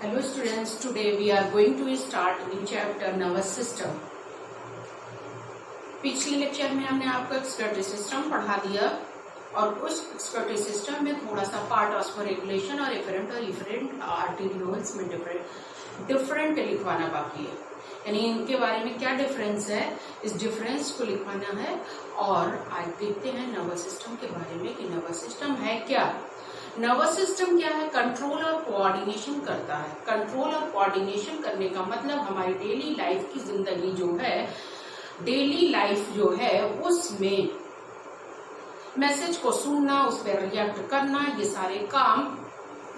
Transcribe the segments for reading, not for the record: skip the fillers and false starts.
Hello students, today we are going to start new chapter nervous system. पिछले lecture में हमने आपको excretory system पढ़ा दिया और उस एक्सक्रीटरी सिस्टम में थोड़ा सा पार्ट ऑस्मो रेगुलेशन और इफरेंट आर्टेरियोल्स में डिफरेंट लिखवाना बाकी है, यानी इनके बारे में क्या डिफरेंस है, इस डिफरेंस को लिखवाना है। और आज देखते हैं नर्वस सिस्टम के बारे में कि नर्वस सिस्टम है क्या। नर्वस सिस्टम क्या है? कंट्रोल और कोऑर्डिनेशन करता है। कंट्रोल और कोऑर्डिनेशन करने का मतलब हमारी डेली लाइफ की जिंदगी जो है, डेली लाइफ जो है उसमें मैसेज को सुनना, उस पर रिएक्ट करना, ये सारे काम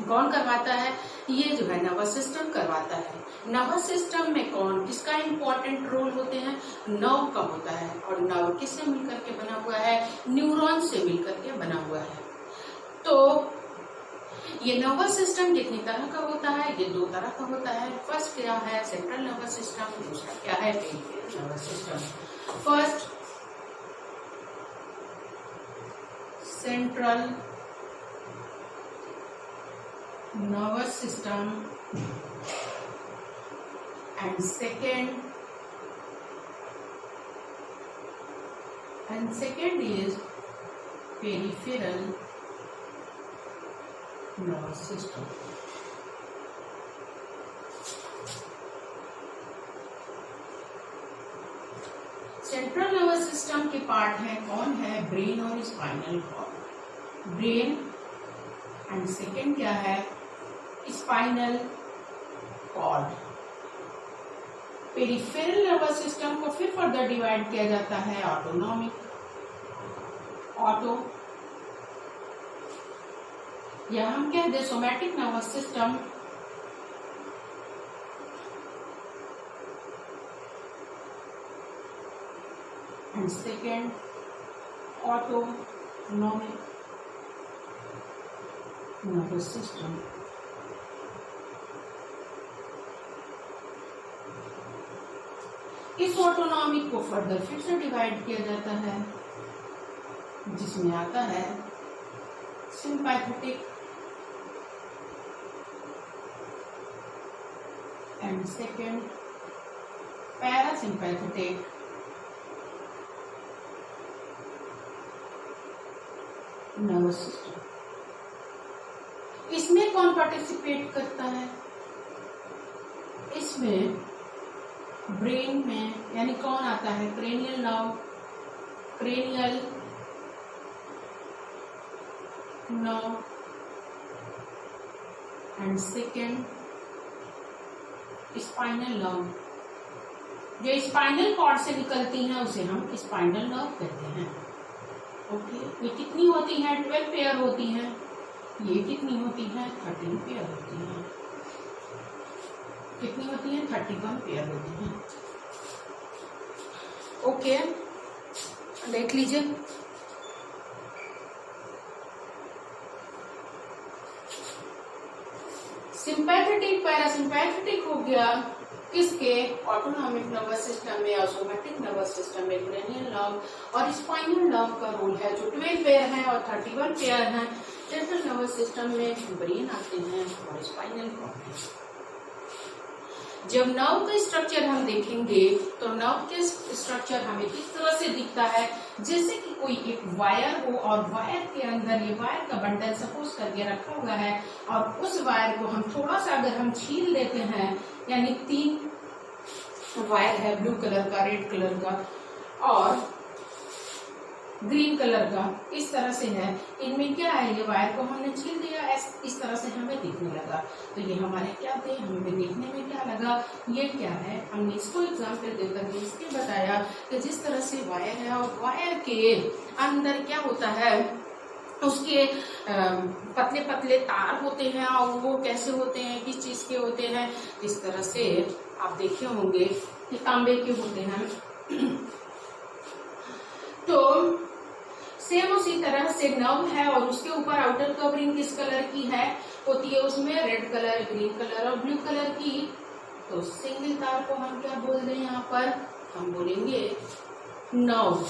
कौन करवाता है? ये जो है नर्वस सिस्टम करवाता है। नर्वस सिस्टम में कौन किसका इंपॉर्टेंट रोल होते हैं? नर्व का होता है। और नर्व किससे मिलकर के बना हुआ है? न्यूरॉन से मिलकर के बना हुआ है। तो ये नर्वस सिस्टम कितनी तरह का होता है? ये दो तरह का होता है। फर्स्ट क्या है? Central nervous system. दूसरा क्या है? Peripheral nervous system. First central nervous system and second is peripheral nervous system. Central nervous system के पार्ट है कौन है? ब्रेन और spinal cord. Brain and second क्या है? Spinal cord. Peripheral nervous system को फिर फर्दर डिवाइड किया जाता है ऑटोनॉमिक, या हम कह दे somatic nervous system, and second autonomic nervous system. इस ऑटोनॉमिक को फर्दर फिर से डिवाइड किया जाता है, जिसमें आता है sympathetic and second parasympathetic nervous system. इसमें कौन पार्टिसिपेट करता है? इसमें ब्रेन में यानी कौन आता है? Cranial nerve, cranial nerve and second spinal nerve. जो स्पाइनल कॉर्ड से निकलती हैं उसे हम स्पाइनल नर्व कहते हैं। ओके, ये कितनी होती हैं? 12 पेयर होती हैं। ये कितनी होती है? 13 पेयर होती है। कितनी होती है? 31 पेयर होती है। ओके, देख लीजिए। सिंपैथेटिक पैरासिम्पैथेटिक हो गया किसके? ऑटोनॉमिक नर्वस सिस्टम में और सोमैटिक नर्वस सिस्टम में क्रेनियल नर्व और स्पाइनल नर्व का रोल है, जो 12 पेयर है और 31 पेयर है। सेंट्रल नर्वस सिस्टम में ब्रेन आते हैं और स्पाइनल कॉर्ड है। जब नर्व का स्ट्रक्चर हम देखेंगे तो नर्व के स्ट्रक्चर हमें किस तरह से दिखता है? जैसे कि कोई एक वायर हो और वायर के अंदर ये वायर का बंडल सपोज करके रखा हुआ है और उस वायर को हम थोड़ा सा अगर हम छील देते हैं, यानी 3 वायर है, ब्लू कलर का, रेड कलर का और ग्रीन कलर का, इस तरह से है। इनमें क्या है? ये वायर को हमने छील दिया, इस तरह से हमें दिखने लगा। तो ये हमारे क्या थे? हमें देखने में क्या लगा? ये क्या है? हमने इसको एग्जाम्पल देकर के इसके बताया कि जिस तरह से वायर है और वायर के अंदर क्या होता है, उसके पतले पतले तार होते हैं और वो कैसे होते हैं, किस चीज के होते हैं? इस तरह से आप देखे होंगे कि तांबे के होते हैं। तो सेम उसी तरह से नर्व है और उसके ऊपर आउटर कवरिंग किस कलर की है होती है? उसमें रेड कलर, ग्रीन कलर और ब्लू कलर की। तो सिंगल तार को हम क्या बोल रहे हैं? यहाँ पर हम बोलेंगे नर्व।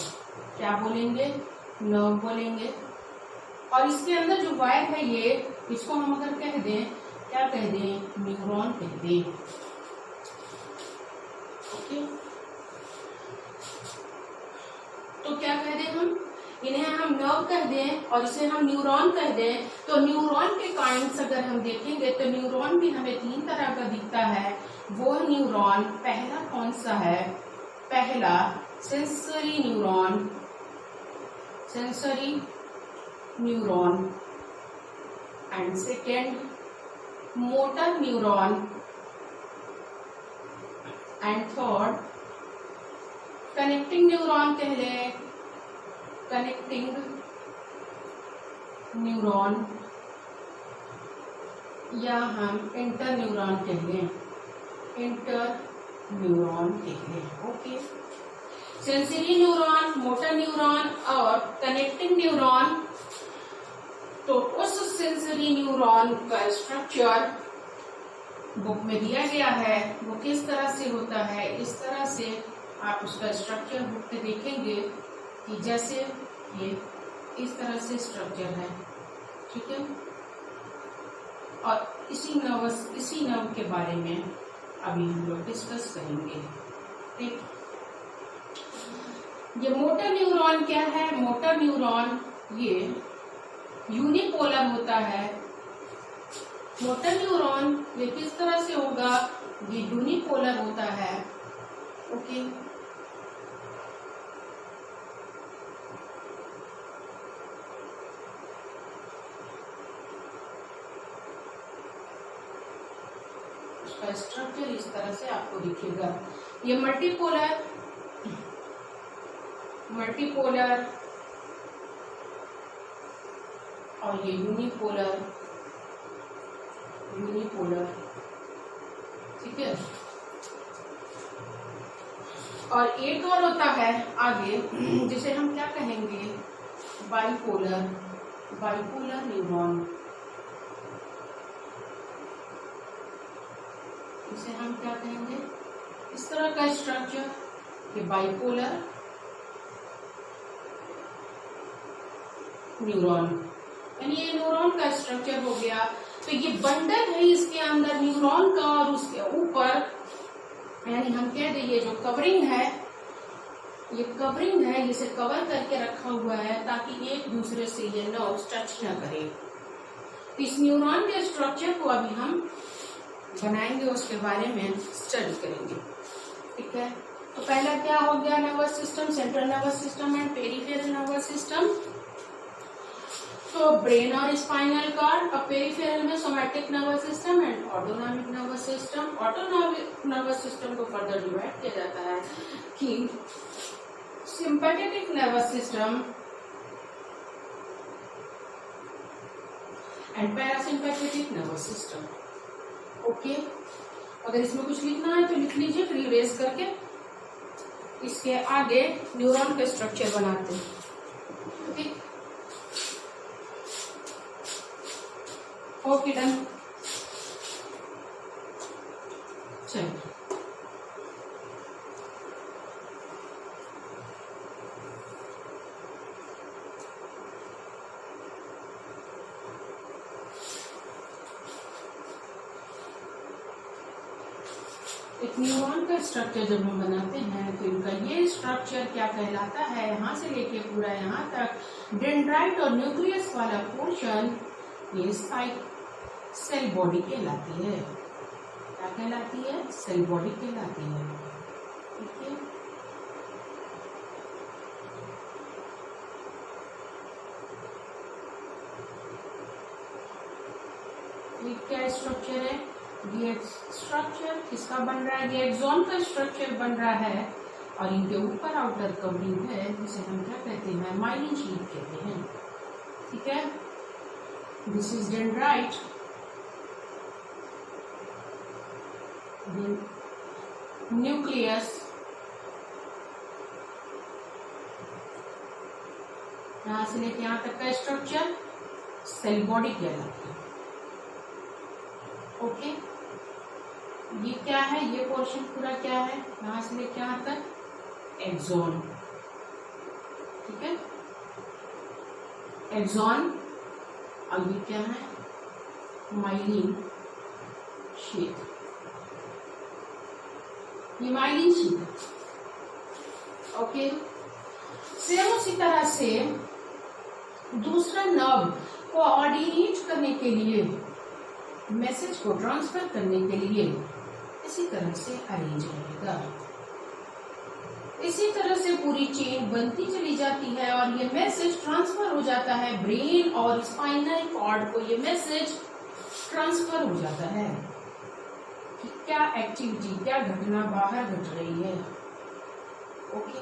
क्या बोलेंगे? नर्व बोलेंगे। और इसके अंदर जो वायर है, ये इसको हम अगर कह दें क्या कह दें, न्यूरॉन कह दें। ओके, तो क्या कह दें हम, इन्हें हम नर्व कह दें और इसे हम न्यूरॉन कह दें। तो न्यूरॉन के काइंड्स अगर हम देखेंगे तो न्यूरॉन भी हमें 3 तरह का दिखता है। वो न्यूरॉन पहला कौन सा है, पहला sensory neuron, sensory neuron, and second motor neuron, and third connecting neuron कह लें, कनेक्टिंग न्यूरॉन, या हम इंटर न्यूरॉन कह लें, इंटर न्यूरॉन कह लें। Okay, sensory neuron, motor neuron और कनेक्टिंग न्यूरॉन। तो उस सेंसरी न्यूरॉन का स्ट्रक्चर बुक में दिया गया है, वो किस तरह से होता है, इस तरह से आप उसका स्ट्रक्चर बुक पे देखेंगे कि जैसे ये इस तरह से स्ट्रक्चर है, ठीक है। और इसी नर्व के बारे में अभी हम लोग डिस्कस करेंगे, ठीक। ये मोटर न्यूरॉन क्या है, मोटर न्यूरॉन ये यूनिपोलर होता है। मोटर न्यूरॉन ये किस तरह से होगा, ये यूनिपोलर होता है। ओके, उसका स्ट्रक्चर इस तरह से आपको दिखेगा। ये मल्टीपोलर और ये यूनिपोलर, ठीक है। और एक और होता है आगे जिसे हम क्या कहेंगे, बाइपोलर न्यूरॉन। इसे हम क्या कहेंगे, इस तरह का स्ट्रक्चर, ये बाइपोलर न्यूरॉन, यानी ये न्यूरॉन का स्ट्रक्चर हो गया। तो ये बंडल है इसके अंदर न्यूरॉन का, और उसके ऊपर यानी हम कह दें ये जो कवरिंग है, ये कवरिंग है, इसे कवर करके रखा हुआ है ताकि एक दूसरे से ये नर्व्स टच न करे। तो इस न्यूरॉन के स्ट्रक्चर को अभी हम बनाएंगे, उसके बारे में स्टडी करेंगे, ठीक है। तो पहला क्या हो गया, nervous system, central nervous system and peripheral nervous system. तो ब्रेन और स्पाइनल कॉर्ड, और पेरिफेरल में somatic nervous system and autonomic nervous system. Autonomic nervous system को फर्दर डिवाइड किया जाता है कि sympathetic nervous system and parasympathetic nervous system. Okay, अगर इसमें कुछ लिखना है तो लिख लीजिए, फिर इरेज करके इसके आगे न्यूरॉन का स्ट्रक्चर बनाते हैं, ठीक। Okay, done. चलिए, एक न्यूरॉन का स्ट्रक्चर जब हम बनाते हैं तो इनका ये स्ट्रक्चर क्या कहलाता है, यहाँ से लेके पूरा यहाँ तक डेंड्राइट और न्यूक्लियस वाला पोर्शन ये सेल बॉडी कहलाती है। क्या कहलाती है, सेल बॉडी कहलाती है, ठीक है। ये क्या स्ट्रक्चर है, ये स्ट्रक्चर किसका बन रहा है, ये एक्सॉन का स्ट्रक्चर बन रहा है, और इनके ऊपर आउटर कवरिंग है जिसे हम क्या कहते हैं, माइलिन शीट कहते हैं, ठीक है। दिस इज डेंड्राइट, न्यूक्लियस, यहां से लेके यहां तक का स्ट्रक्चर सेल बॉडी कहलाती है। ओके, ये क्या है, ये पोर्शन पूरा क्या है, यहां से लेके यहां तक एक्सॉन, ठीक है, एक्सॉन। और ये क्या है, माइलिन शीट, ये माइलिन शीट है। ओके, सेम उसी तरह से दूसरा नर्व कोऑर्डिनेट करने के लिए, मैसेज को ट्रांसफर करने के लिए इसी तरह से अरेंज रहेगा। इसी तरह से पूरी चेन बनती चली जाती है और ये मैसेज ट्रांसफर हो जाता है ब्रेन और स्पाइनल कॉर्ड को। ये मैसेज ट्रांसफर हो जाता है कि क्या एक्टिविटी, क्या घटना बाहर घट रही है। ओके,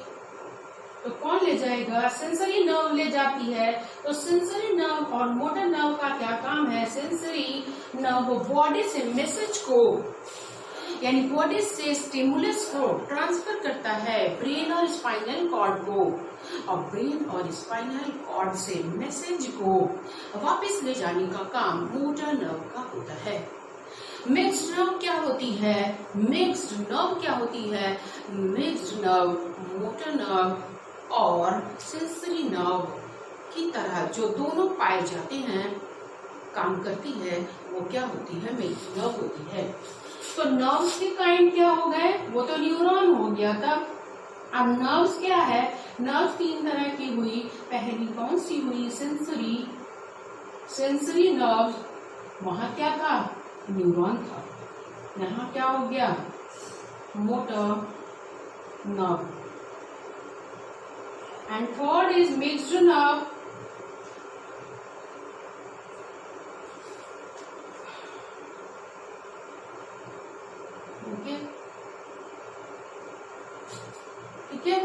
तो कौन ले जाएगा? सेंसरी नर्व ले जाती है। तो सेंसरी नर्व और मोटर नर्व का क्या काम है? सेंसरी नर्व बॉडी से मैसेज को, यानी बॉडी से स्टिमुलस को ट्रांसफर करता है ब्रेन और स्पाइनल कॉर्ड को, और ब्रेन और स्पाइनल कॉर्ड से मैसेज को वापस ले जाने का काम मोटर नर्व का होता है। मिक्स्ड नर्व क्या होती है? मिक्स्ड नर्व क्या होती है? मिक्स्ड नर्व मोटर नर्व और सेंसरी नर्व की तरह जो दोनों पाए जाते हैं, काम करती है, वो क्या होती है? मिक्स्ड नर्व होती है। तो नर्व्स के काइंड क्या हो गए? वो तो न्यूरॉन हो गया था। अब नर्व्स क्या है? नर्व्स 3 तरह की हुई। पहली कौन सी हुई? Sensory, sensory nerves. वहां क्या था? न्यूरॉन था। यहाँ क्या हो गया? Motor nerve. And third is mixed nerve. ठीक है,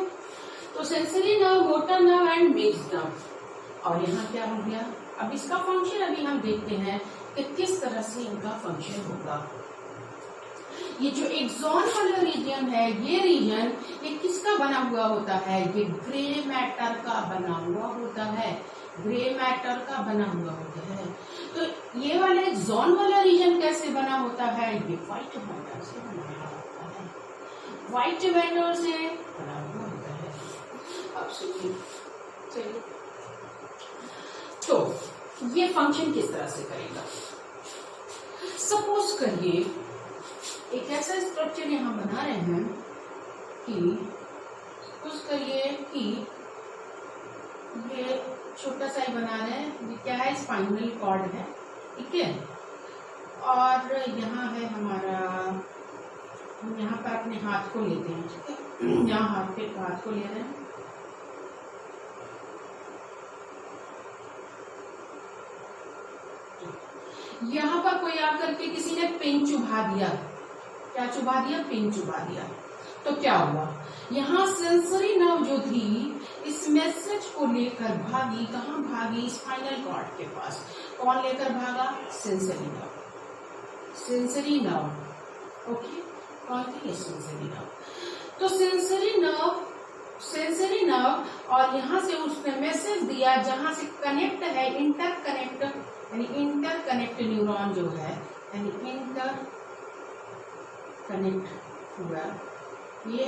तो sensory nerve, motor nerve and mixed nerve. और यहाँ क्या हो गया? अब इसका फंक्शन अभी हम देखते हैं कि किस तरह से इनका फंक्शन होगा। ये जो एक्सॉन वाला रीजन है, ये रीजन ये किसका बना हुआ होता है? ये ग्रे मैटर का बना हुआ होता है। ग्रे मैटर का बना हुआ होता है। तो ये वाला एक्सॉन वाला रीजन कैसे बना होता है? ये व्हाइट मैटर से बना हुआ होता है। व्हाइट मैटर से बना हुआ होता है। अब सुनिए, चलिए, तो ये फंक्शन किस तरह से करेगा? सपोज करिए एक ऐसा स्ट्रक्चर यहां बना रहे हैं कि सपोज करिए कि ये छोटा सा ही बना रहे हैं। ये क्या है? स्पाइनल कॉर्ड है, ठीक है। और यहाँ है हमारा, हम यहाँ पर अपने हाथ को लेते हैं, ठीक है। यहाँ हाथ को ले रहे हैं। यहाँ पर कोई आकर के किसी ने पिन चुभा दिया। क्या चुभा दिया? पिन चुभा दिया। तो क्या हुआ? यहाँ सेंसरी नर्व जो थी इस मैसेज को लेकर भागी। कहाँ भागी? स्पाइनल कॉर्ड के पास। कौन लेकर भागा? Sensory nerve. Sensory nerve, okay, कौन थी? Sensory nerve. तो सेंसरी नर्व और यहाँ से उसने मैसेज दिया, जहां से कनेक्ट है, इंटरकनेक्ट, यानी इंटरकनेक्ट न्यूरॉन जो है, यानी इंटरकनेक्ट हुआ। ये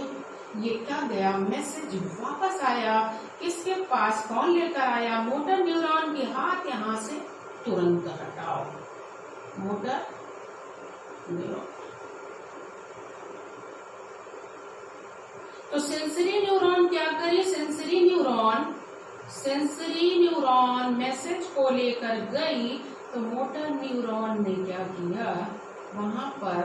क्या गया? मैसेज वापस आया। किसके पास? कौन लेकर आया? मोटर न्यूरॉन के हाथ यहाँ से तुरंत हटाओ। Motor neuron. तो सेंसरी न्यूरॉन क्या करे? सेंसरी न्यूरॉन मैसेज को लेकर गई, तो मोटर न्यूरॉन ने क्या किया? वहां पर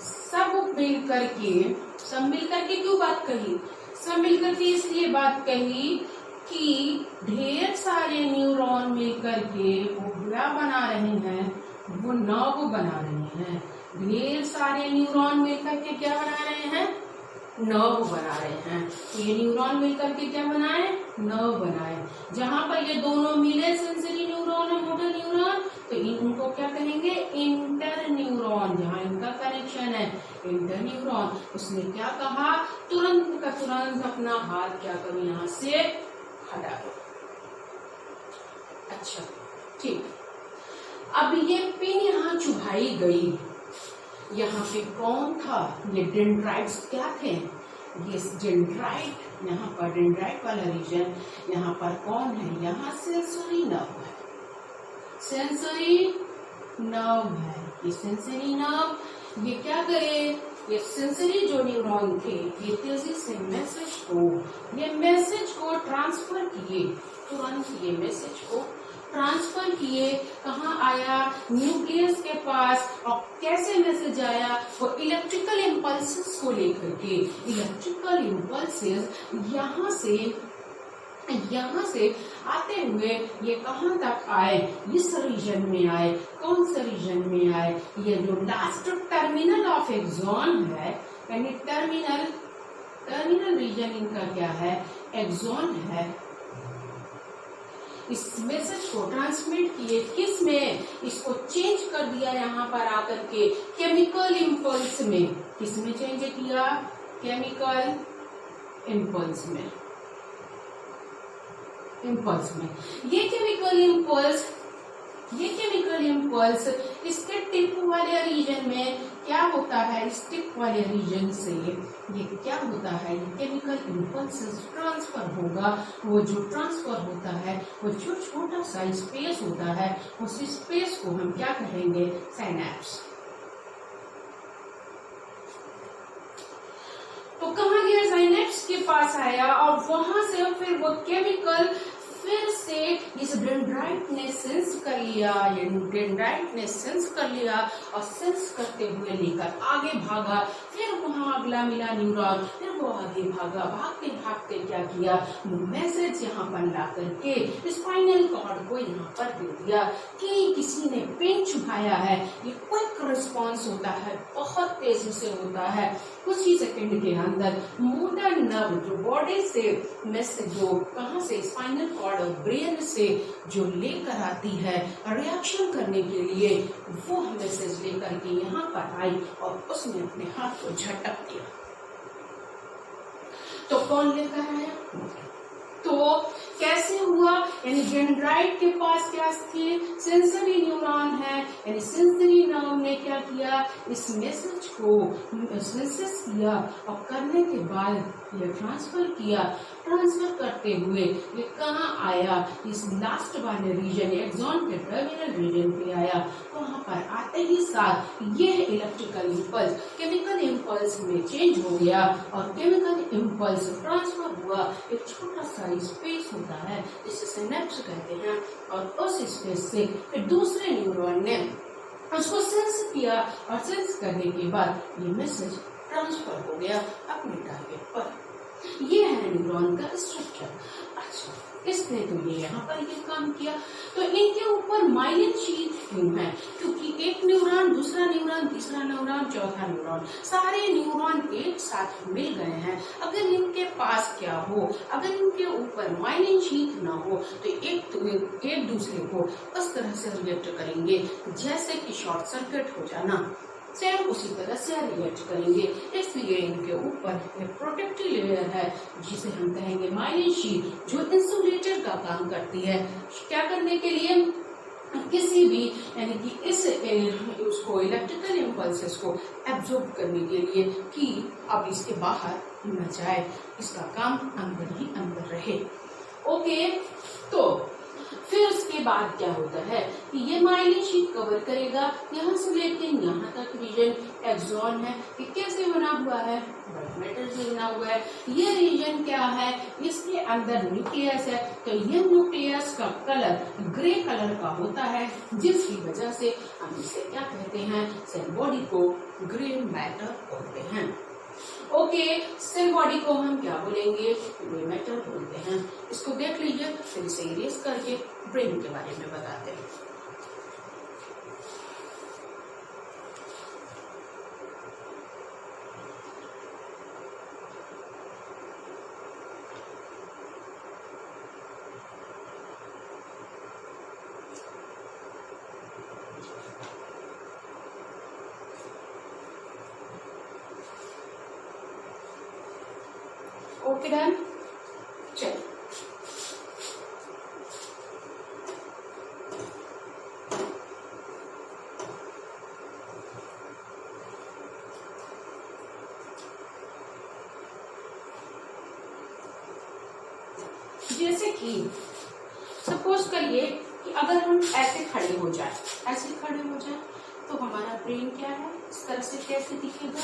सब मिलकर के क्यों बात कही? सब मिलकर के इसलिए बात कही कि ढेर सारे न्यूरॉन मिलकर के वो क्या बना रहे हैं? वो नर्व बना रहे हैं। ढेर सारे न्यूरॉन मिलकर के क्या बना रहे हैं? नर्व बना रहे हैं। तो ये न्यूरॉन मिलकर के क्या बनाए? नर्व बनाए। जहां पर ये दोनों मिले, सेंसरी न्यूरॉन और मोटर न्यूरॉन, तो इनको क्या कहेंगे? Inter neuron. जहां इनका कनेक्शन है, इंटर न्यूरॉन। उसने क्या कहा? तुरंत का तुरंत अपना हाथ क्या करो? यहां से हटा दो। अच्छा, ठीक। अब ये पिन यहाँ चुभाई गई। यहाँ पे कौन था? ये डेंड्राइट्स क्या थे? ये डेंड्राइट, यहाँ पर डेंड्राइट वाला रीजन, यहाँ पर कौन है? यहाँ सेंसरी नर्व है। सेंसरी नर्व है। ये सेंसरी नर्व ये क्या करे, ये सेंसरी जो न्यूरॉन थे ये तेजी से मैसेज को ट्रांसफर किए, तुरंत ये मैसेज को ट्रांसफर किए, कहाँ आया, न्यूक्लियस के पास। और कैसे मैसेज आया, वो इलेक्ट्रिकल इम्पल्सेस को लेकर के। इलेक्ट्रिकल इम्पल्सेस यहाँ से आते हुए ये कहाँ तक आए, इस रीजन में आए। कौन सा रीजन में आए, ये जो लास्ट टर्मिनल ऑफ एक्सॉन है, यानी टर्मिनल रीजन इनका क्या है, एक्सॉन है। इस मैसेज को ट्रांसमिट किए किस में, इसको चेंज कर दिया यहाँ पर आकर के केमिकल इम्पल्स में। किस में चेंज किया, केमिकल इम्पल्स में। ये केमिकल इम्पल्स इसके टिप वाले रीजन में क्या होता है, इस टिप वाले रीजन से ये क्या होता है, ये केमिकल इम्पल्स ट्रांसफर होगा। वो जो ट्रांसफर होता है वो जो छोटा सा स्पेस होता है, उस स्पेस को हम क्या कहेंगे, साइनेप्स। तो कहाँ गया, साइनेप्स के पास आया और वहां से फिर वो केमिकल फिर से इस डेंड्राइट ने सेंस कर लिया, और सेंस करते हुए लेकर आगे भागा। फिर वहां अगला मिला न्यूरॉन, फिर वो आगे भागा, भागते क्या किया, मैसेज यहाँ पर ला करके स्पाइनल कॉर्ड को यहाँ पर दे दिया कि किसी ने पेन चुभाया है। ये क्विक रिस्पॉन्स होता है, बहुत तेजी से होता है, कुछ ही सेकंड के अंदर मोटर नर्व जो बॉडी से मैसेज जो कहाँ से, स्पाइनल कॉर्ड और ब्रेन से जो लेकर आती है रिएक्शन करने के लिए, वो मैसेज लेकर के यहाँ पर आई और उसने अपने हाथ को झटक दिया। तो कौन लेकर आया, तो कैसे हुआ, यानी डेंड्राइट के पास क्या थी, सेंसरी न्यूरॉन है, यानी सेंसरी नर्व ने क्या किया, इस मैसेज को सेंसेस किया और करने के बाद ये ट्रांसफर करते हुए ये कहाँ आया, इस लास्ट वाले रीजन एक्सॉन के टर्मिनल रीजन पे आया। वहां पर आते ही साथ ये इलेक्ट्रिकल इम्पल्स केमिकल इम्पल्स में चेंज हो गया और केमिकल इम्पल्स ट्रांसफर हुआ। एक छोटा सा स्पेस होता है जिसे सिनेप्स कहते हैं, और उस स्पेस से फिर दूसरे न्यूरॉन ने उसको सेंस किया और सेंस करने के बाद ये मैसेज ट्रांसफर हो गया अपने टारगेट पर। ये है न्यूरॉन का स्ट्रक्चर। अच्छा, इसने तो ये यहाँ पर ये काम किया। तो इनके ऊपर माइलिन शीट क्यों है, क्योंकि एक न्यूरॉन, दूसरा न्यूरॉन, तीसरा न्यूरॉन, चौथा न्यूरॉन, सारे न्यूरॉन एक साथ मिल गए हैं। अगर इनके पास क्या हो, अगर इनके ऊपर माइलिन शीट ना हो तो एक दूसरे को उस तरह से रिएक्ट करेंगे जैसे कि शॉर्ट सर्किट हो जाना, सेम उसी तरह से रिएक्ट करेंगे। इसलिए इनके ऊपर एक प्रोटेक्टिव लेयर है जिसे हम कहेंगे माइलिन शीट, जो इंसुलेटर का काम करती है। क्या करने के लिए, किसी भी यानी कि उसको इलेक्ट्रिकल इम्पल्सेस को एब्जॉर्ब करने के लिए कि अब इसके बाहर न जाए, इसका काम अंदर ही अंदर रहे। ओके, तो फिर उसके बाद क्या होता है कि ये माइलिन शीट कवर करेगा यहाँ से लेके यहाँ तक रीजन एक्सॉन है। ये कैसे बना हुआ है, व्हाइट मैटर से बना हुआ है। ये रीजन क्या है, इसके अंदर न्यूक्लियस है, तो ये न्यूक्लियस का कलर ग्रे कलर का होता है, जिसकी वजह से हम इसे क्या कहते हैं, सेल बॉडी को ग्रे मैटर बोलते हैं। ओके, सेल बॉडी को हम क्या बोलेंगे, ग्रे मैटर बोलते हैं। इसको देख लीजिए, फिर इसे इरेज करके ब्रेन के बारे में बताते हैं। ओके डन, चलो जैसे कि सपोज करिए कि अगर हम ऐसे खड़े हो जाए, तो हमारा ब्रेन क्या है, इस तरह से कैसे दिखेगा,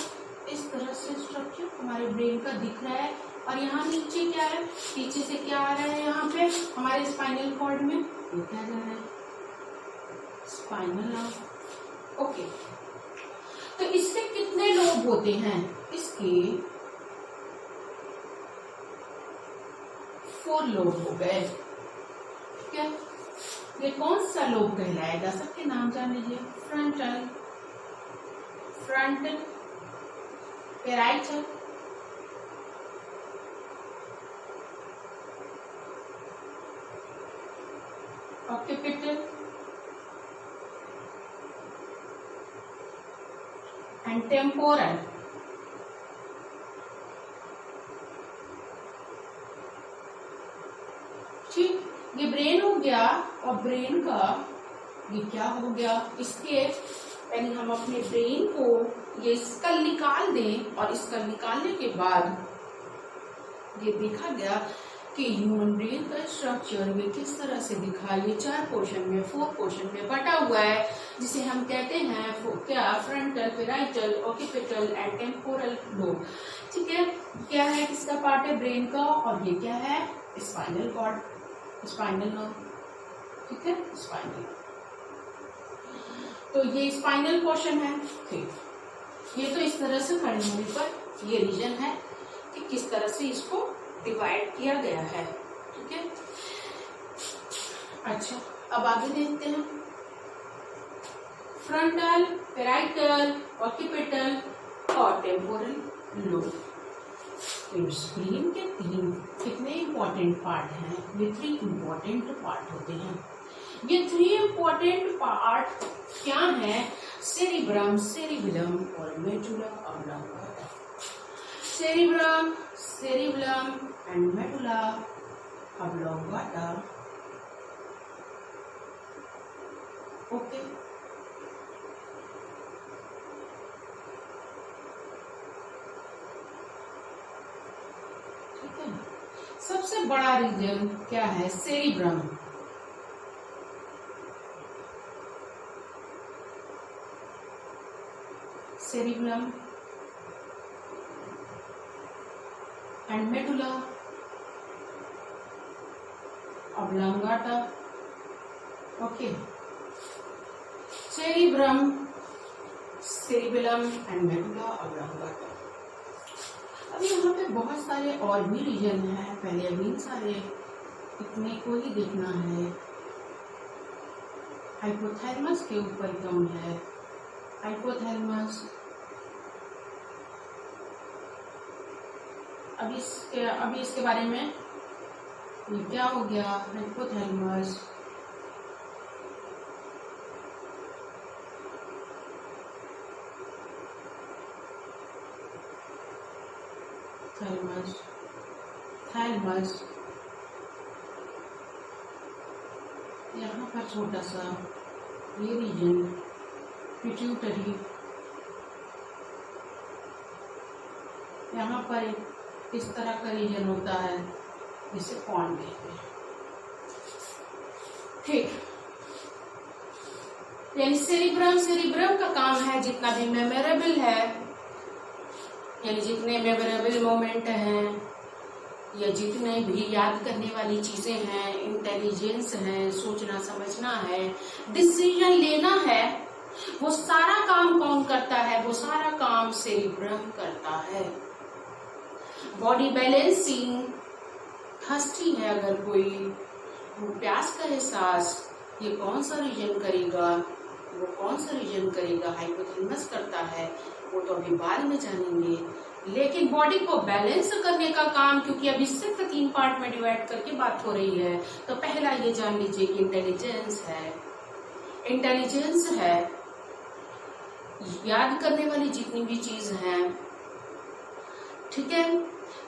इस तरह से स्ट्रक्चर हमारे ब्रेन का दिख रहा है। और यहाँ नीचे क्या है, पीछे से क्या आ रहा है, यहाँ पे हमारे स्पाइनल कॉर्ड में ये क्या जा रहा है, स्पाइनल नर्व। ओके, तो इसके कितने लोब होते हैं, इसके 4 लोब हो गए। ठीक है, ये कौन सा लोब कहलाएगा, सबके नाम जान लीजिए। Frontal, frontal, parietal, occipital and temporal. ठीक, ये ब्रेन हो गया। और ब्रेन का ये क्या हो गया, इसके यानी हम अपने ब्रेन को ये स्कल निकाल दें, और स्कल निकालने के बाद ये देखा गया कि ह्यूमन ब्रेन का स्ट्रक्चर ये किस तरह से दिखा, ये 4 पोर्शन में 4 पोर्शन में बटा हुआ है, जिसे हम कहते हैं क्या, frontal, parietal, occipital and temporal lobe. ठीक है, क्या है, किसका पार्ट है, ब्रेन का, और ये क्या है, स्पाइनल कॉर्ड, स्पाइनल नर्व। ठीक है, स्पाइनल, तो ये स्पाइनल पोर्शन है। ठीक, ये तो इस तरह से खड़े होने पर ये रीजन है कि किस तरह से इसको डिवाइड किया गया है। ठीक है, अच्छा अब आगे देखते हैं। फ्रंटल, पैराइटल, ऑक्यूपिटल और टेम्पोरल लोब। ब्रेन के 3 कितने इंपॉर्टेंट पार्ट हैं, ये 3 इंपॉर्टेंट पार्ट होते हैं। ये 3 इंपॉर्टेंट पार्ट क्या है, सेरिब्रम, सेरिबेलम और medulla oblongata. Cerebrum, cerebellum and medulla oblongata. Okay, ठीक है। सबसे बड़ा रीजन क्या है, cerebrum. Cerebellum and medulla oblongata. Okay, cerebrum, cerebellum and medulla oblongata. अब यहाँ पे बहुत सारे और भी रीजन हैं, पहले अभी सारे इतने को ही देखना है। हाइपोथैलेमस के ऊपर कौन है, हाइपोथैलेमस। अभी इसके बारे में ये क्या हो गया, हाइपोथैलेमस, थैलेमस, थैलेमस, यहाँ पर छोटा सा ये रीजन पिट्यूटरी, यहाँ पर इस तरह का रीजन होता है जिसे पॉन कहते हैं। ठीक, यानी सेरिब्रम, सेरिब्रम का काम है जितना भी मेमोरेबल है, यानी जितने मेमोरेबल मोमेंट हैं या जितने भी याद करने वाली चीजें हैं, इंटेलिजेंस है, सोचना समझना है, डिसीजन लेना है, वो सारा काम कौन करता है, वो सारा काम सेरिब्रम करता है। बॉडी बैलेंसिंग, थर्स्टी है अगर कोई, प्यास का एहसास, ये कौन सा रीजन करेगा, वो कौन सा रीजन करेगा, हाइपोथैलेमस करता है, वो तो अभी बाद में जानेंगे। लेकिन बॉडी को बैलेंस करने का काम, क्योंकि अभी सिर्फ 3 पार्ट में डिवाइड करके बात हो रही है, तो पहला ये जान लीजिए कि इंटेलिजेंस है, इंटेलिजेंस है, याद करने वाली जितनी भी चीज हैं, ठीक है,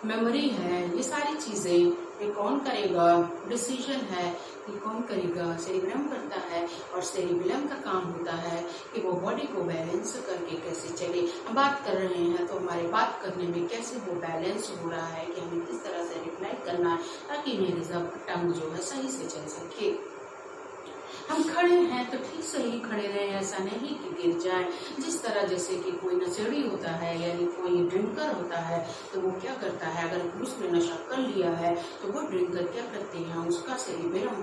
मेमोरी है, ये सारी चीजें ये कौन करेगा, डिसीजन है ये कौन करेगा, सेरिब्रम करता है। और सेरिबेलम का काम होता है कि वो बॉडी को बैलेंस करके कैसे चले। हम बात कर रहे हैं तो हमारे बात करने में कैसे वो बैलेंस हो रहा है, कि हमें किस तरह से रिप्लाई करना है ताकि मेरी टंग जो है सही से चल सके। हम खड़े हैं तो ठीक से ही खड़े रहें, ऐसा नहीं कि गिर जाए। जिस तरह जैसे कि कोई नशेड़ी होता है यानी कोई ड्रिंकर होता है तो वो क्या करता है, अगर उसने नशा कर लिया है तो वो ड्रिंकर क्या करते हैं, उसका सेरिबेरम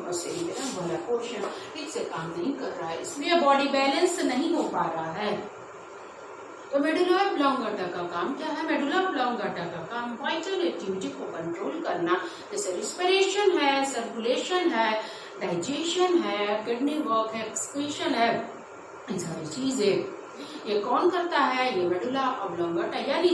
वाला पोर्शन ठीक से काम नहीं कर रहा है, इसलिए बॉडी बैलेंस नहीं हो पा रहा है। तो मेडुला ऑब्लांगेटा का काम क्या है? मेडुला ऑब्लांगेटा का काम वाइटल एक्टिविटी को कंट्रोल करना, जैसे रिस्पिरेशन है, सर्कुलेशन है, डाइजेशन है, किडनी वर्क है, एक्सक्रीशन है, ये सारी चीजें ये कौन करता है? ये मेडुला ऑब्लांगेटा। यानी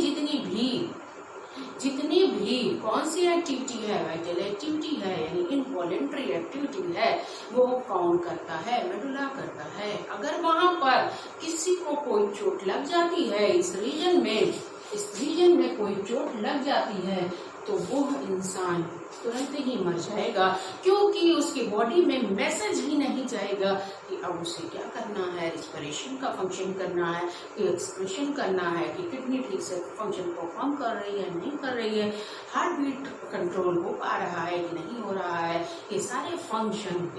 जितनी भी कौन सी एक्टिविटी है, वाइटल एक्टिविटी है यानी इनवॉलेंट्री एक्टिविटी है, वो कौन करता है? मेडुला करता है। अगर वहां पर किसी को कोई चोट लग जाती है, इस रीजन में कोई चोट लग जाती है तो वो इंसान तुरंत ही मर जाएगा, क्योंकि उसकी बॉडी में मैसेज ही नहीं जाएगा कि अब उसे क्या करना है, रिस्पिरेशन का फंक्शन करना है, कि एक्सक्रीशन करना है, कि किडनी ठीक से फंक्शन परफॉर्म कर रही है नहीं कर रही है, हार्ट बीट कंट्रोल हो पा रहा है कि नहीं हो रहा है। ये सारे फंक्शन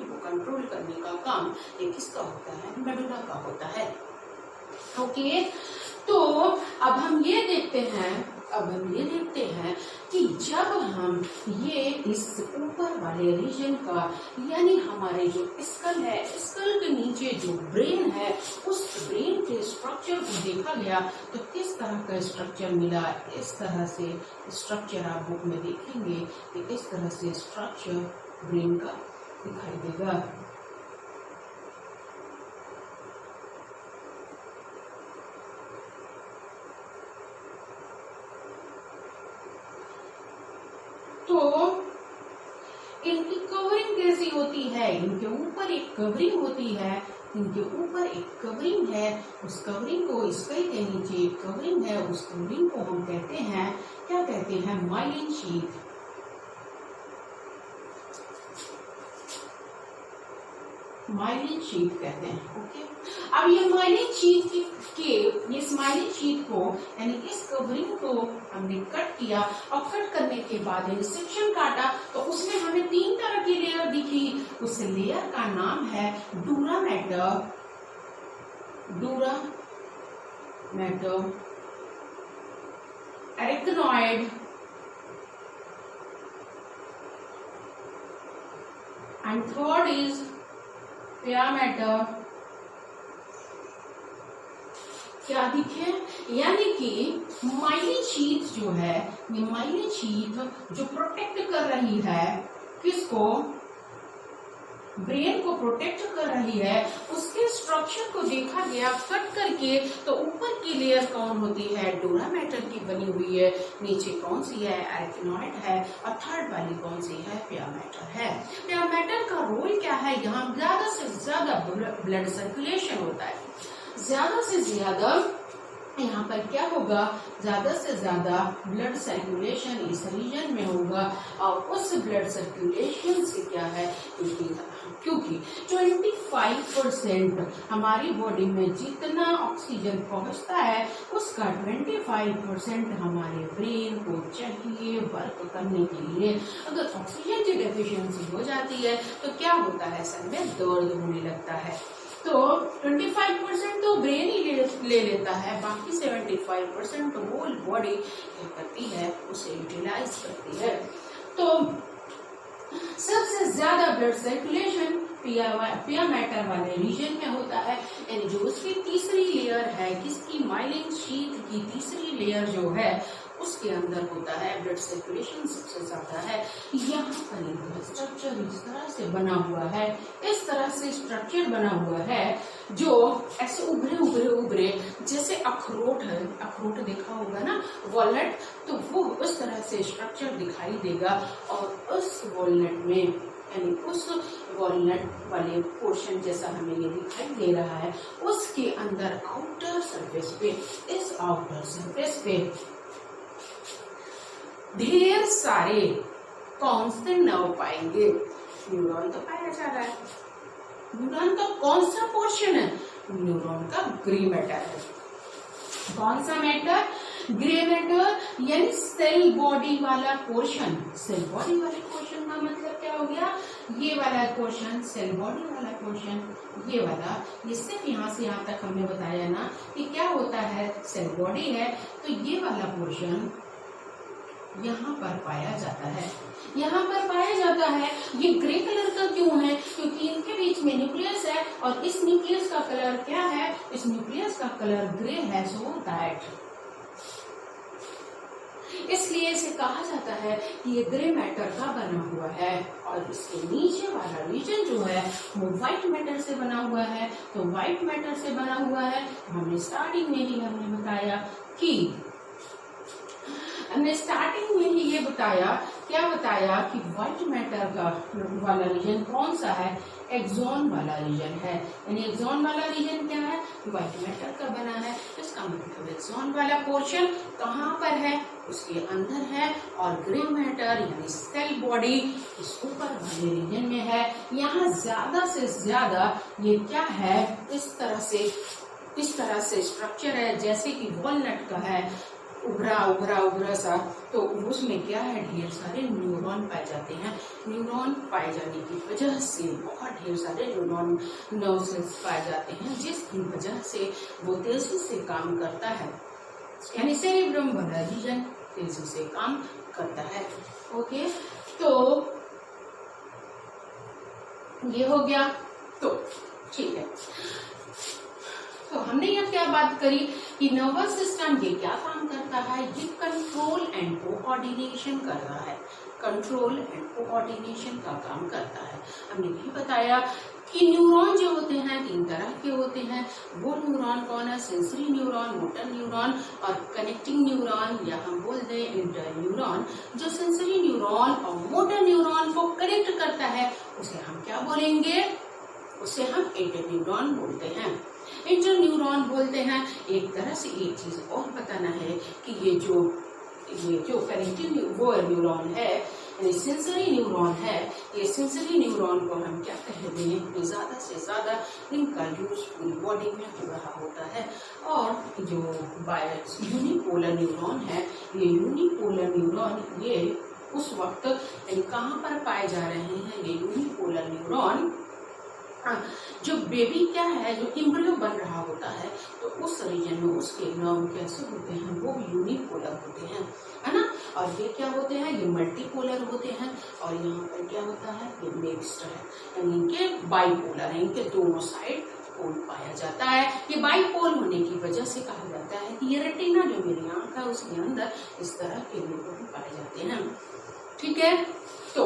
को कंट्रोल करने का काम ये किसका होता है? मेडुला का होता है। ओके, तो अब हम ये देखते हैं कि जब हम ये इस ऊपर वाले रीजन का यानी हमारे जो स्कल है, स्कल के नीचे जो ब्रेन है, उस ब्रेन के स्ट्रक्चर को देखा गया तो किस तरह का स्ट्रक्चर मिला। इस तरह से स्ट्रक्चर आप बुक में देखेंगे कि इस तरह से स्ट्रक्चर ब्रेन का दिखाई देगा। तो इनकी कवरिंग कैसी होती है? इनके ऊपर एक कवरिंग होती है, उस कवरिंग को स्कल के नीचे एक कवरिंग है, उस कवरिंग को हम कहते हैं, क्या कहते हैं? Myelin sheath. माइलिन शीथ कहते हैं। ओके, अब ये माइलिन शीथ इस माइलिन शीथ को यानी इस कवरिंग को हमने कट किया और कट करने के बाद सेक्शन काटा तो उसमें हमें 3 तरह की लेयर दिखी। उस लेयर का नाम है डूरा मैटर, एरिकनॉइड एंड थर्ड इज पिया मैटर। क्या दिखे? यानी कि माइलिन शीथ जो है, ये माइलिन शीथ जो प्रोटेक्ट कर रही है किसको? ब्रेन को प्रोटेक्ट कर रही है। उसके स्ट्रक्चर को देखा गया कट करके तो ऊपर की लेयर कौन होती है? डूरा मैटर की बनी हुई है। नीचे कौन सी है? एरिकनॉइड है। और थर्ड वाली कौन सी है? पिया मैटर है। पिया मैटर का रोल क्या है? यहाँ ज्यादा से ज्यादा ब्लड सर्कुलेशन होता है। ज्यादा से ज्यादा यहाँ पर क्या होगा? ज्यादा से ज्यादा ब्लड सर्कुलेशन इस रीजन में होगा। और उस ब्लड सर्कुलेशन से क्या है? क्योंकि 25% हमारी बॉडी में जितना ऑक्सीजन पहुंचता है उसका 25% हमारे ब्रेन को चाहिए वर्क करने के लिए। अगर ऑक्सीजन की डेफिशिएंसी हो जाती है तो क्या होता है? सर में दर्द होने लगता है। तो 25% तो ब्रेन ही ले लेता है, बाकी 75% तो होल बॉडी क्या करती है? उसे यूटिलाइज करती है। तो सबसे ज्यादा ब्लड सर्कुलेशन पिया मैटर वाले रीजन में होता है। यानी जो उसकी तीसरी लेयर है, किसकी? माइलिन शीथ की तीसरी लेयर जो है उसके अंदर होता है ब्लड सर्कुलेशन सबसे ज्यादा है। यहाँ पर स्ट्रक्चर इस तरह से बना हुआ है, इस तरह से स्ट्रक्चर बना हुआ है जो ऐसे उभरे जैसे अखरोट है। अखरोट देखा होगा ना, वॉलनट, तो वो उस तरह से स्ट्रक्चर दिखाई देगा। और उस वॉलनट में यानी उस वॉलनट वाले पोर्शन जैसा हमें ये दिखाई दे रहा है, उसके अंदर आउटर सरफेस पे, इस आउटर सरफेस पे ढेर सारे कौन से नर्व पाएंगे? न्यूरॉन तो पाया जा रहा है। न्यूरॉन का कौन सा पोर्शन है? न्यूरॉन का ग्रे मैटर है। कौन सा मैटर? ग्रे मैटर यानी सेल बॉडी वाला पोर्शन। सेल बॉडी वाले पोर्शन का मतलब क्या हो गया, ये वाला पोर्शन सेल बॉडी वाला पोर्शन, ये वाला, ये सिर्फ यहाँ से यहाँ तक हमने बताया ना कि क्या होता है, सेल बॉडी है, तो ये वाला पोर्शन यहाँ पर पाया जाता है, यहाँ पर पाया जाता है। ये ग्रे कलर का क्यों है, क्योंकि इनके बीच में न्यूक्लियस है और इस न्यूक्लियस का कलर क्या है, इस न्यूक्लियस का कलर ग्रे है, सो दैट इसलिए इसे कहा जाता है कि ये ग्रे मैटर का बना हुआ है। और इसके नीचे वाला रीजन जो है वो व्हाइट मैटर से बना हुआ है। तो व्हाइट मैटर से बना हुआ है, हमने स्टार्टिंग में ही हमने बताया कि हमने स्टार्टिंग में ही ये बताया, क्या बताया कि व्हाइट मैटर का वाला रीजन कौन सा है, एक्सॉन वाला रीजन है। यानी एक्सॉन वाला रीजन क्या है, व्हाइट मैटर का बना है। इसका मतलब एक्सॉन वाला पोर्शन कहाँ पर है, उसके अंदर है, और ग्रे मैटर यानी सेल बॉडी इस ऊपर वाले रीजन में है। यहाँ ज्यादा से ज्यादा ये क्या है, इस तरह से स्ट्रक्चर है, जैसे कि वॉलनट का है, उभरा सा। तो उसमें क्या है, ढेर सारे न्यूरॉन पाए जाते हैं। न्यूरॉन पाए जाने की वजह से बहुत ढेर सारे न्यूरॉन नर्व सेल्स पाए जाते हैं, जिसकी वजह से वो तेजी से काम करता है, यानी सेरेब्रम वाला रीजन तेजी से काम करता है। ओके, तो ये हो गया। तो ठीक है, तो हमने यह क्या बात करी कि नर्वस सिस्टम ये क्या काम करता है, ये कंट्रोल एंड कोऑर्डिनेशन कर रहा है, कंट्रोल एंड कोऑर्डिनेशन का काम करता है। हमने ये बताया कि न्यूरॉन जो होते हैं 3 तरह के होते हैं। वो न्यूरॉन कौन है, सेंसरी न्यूरॉन, मोटर न्यूरॉन और कनेक्टिंग न्यूरॉन, या हम बोलते हैं इंटर न्यूरॉन। जो सेंसरी न्यूरॉन और मोटर न्यूरॉन को कनेक्ट करता है उसे हम क्या बोलेंगे, उसे हम इंटर न्यूरॉन बोलते हैं। इंटर न्यूरॉन बोलते हैं। एक तरह से एक चीज और बताना है कि ये जो कनेक्टिव वो न्यूरॉन है, यानी सेंसरी न्यूरॉन है, ये सेंसरी न्यूरॉन को हम क्या कहते हैं, कि ज्यादा से ज्यादा इनका यूज पूरी बॉडी में हो रहा होता है। और जो यूनिपोलर न्यूरॉन है, ये यूनिपोलर न्यूरॉन ये उस वक्त कहाँ पर पाए जा रहे हैं, ये यूनिपोलर न्यूरॉन जो बेबी क्या है, जो एम्ब्रियो बन रहा होता है, तो उस रीजन में उसके नर्व कैसे होते हैं, वो यूनिपोलर होते हैं, है ना। और ये क्या होते हैं, ये मल्टीपोलर होते हैं। और यहाँ पर क्या होता है, ये मिक्स्ड है, यानी इनके बाइपोलर है, इनके दोनों साइड पोल पाया जाता है। ये बाइपोल होने की वजह से कहा जाता है कि ये रेटिना जो मेरी आंख है उसके अंदर इस तरह के न्यूरॉन पाए जाते हैं। ठीक है, तो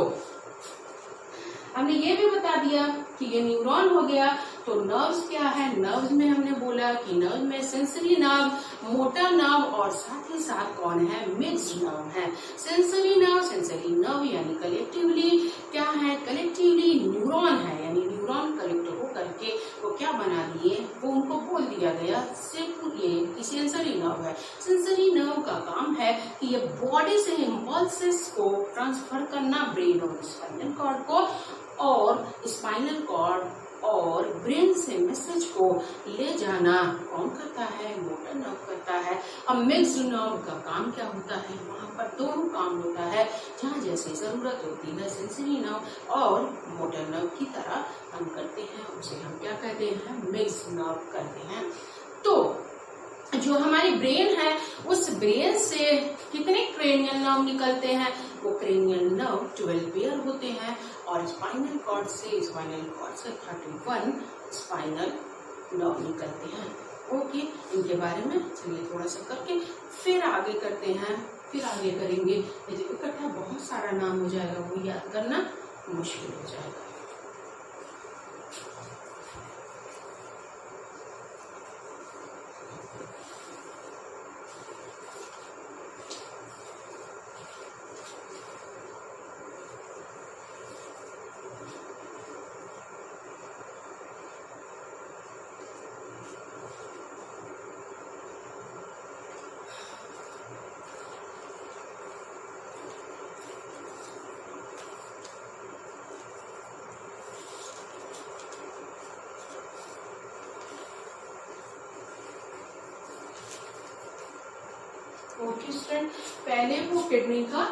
हमने ये भी बता दिया कि ये न्यूरॉन हो गया। तो नर्व्स क्या है, नर्व्स में हमने बोला कि नर्व में सेंसरी नर्व, मोटर नर्व और साथ ही साथ कौन है, मिक्स्ड नर्व है। सेंसरी नर्व यानी कलेक्टिवली क्या है, कलेक्टिवली न्यूरॉन है, यानी न्यूरॉन कलेक्ट हो करके वो क्या बना दिए, वो उनको बोल दिया गया ये सेंसरी नर्व है। सेंसरी नर्व का काम है कि ये बॉडी से इम्पल्सेस को ट्रांसफर करना ब्रेन और स्पाइनल कॉर्ड को, और स्पाइनल कॉर्ड और ब्रेन से मैसेज को ले जाना कौन करता है, मोटर नर्व करता है। अब मिक्स्ड नर्व का काम क्या होता है, वहाँ पर दोनों काम होता है, जहाँ जैसे जरूरत होती है सेंसरी नर्व और मोटर नर्व की तरह काम करते हैं, उसे हम क्या कहते हैं, मिक्स्ड नर्व कहते हैं। तो जो हमारी ब्रेन है, उस ब्रेन से कितने क्रेनियल नर्व निकलते हैं, वो क्रेनियल नर्व 12 पेयर होते हैं, और स्पाइनल कॉर्ड से 31 स्पाइनल नर्व निकलते हैं। ओके, इनके बारे में चलिए थोड़ा सा करके फिर आगे करते हैं, फिर आगे करेंगे। इकट्ठा बहुत सारा नाम हो जाएगा, वो याद करना मुश्किल हो जाएगा। ओके स्टूडेंट, पहले वो किडनी का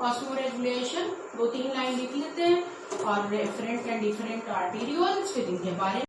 ऑस्मोरेगुलेशन 2-3 लाइन लिख लेते हैं और रेफरेंट एंड डिफरेंट आर्टेरियोल्स, फिर इनके बारे में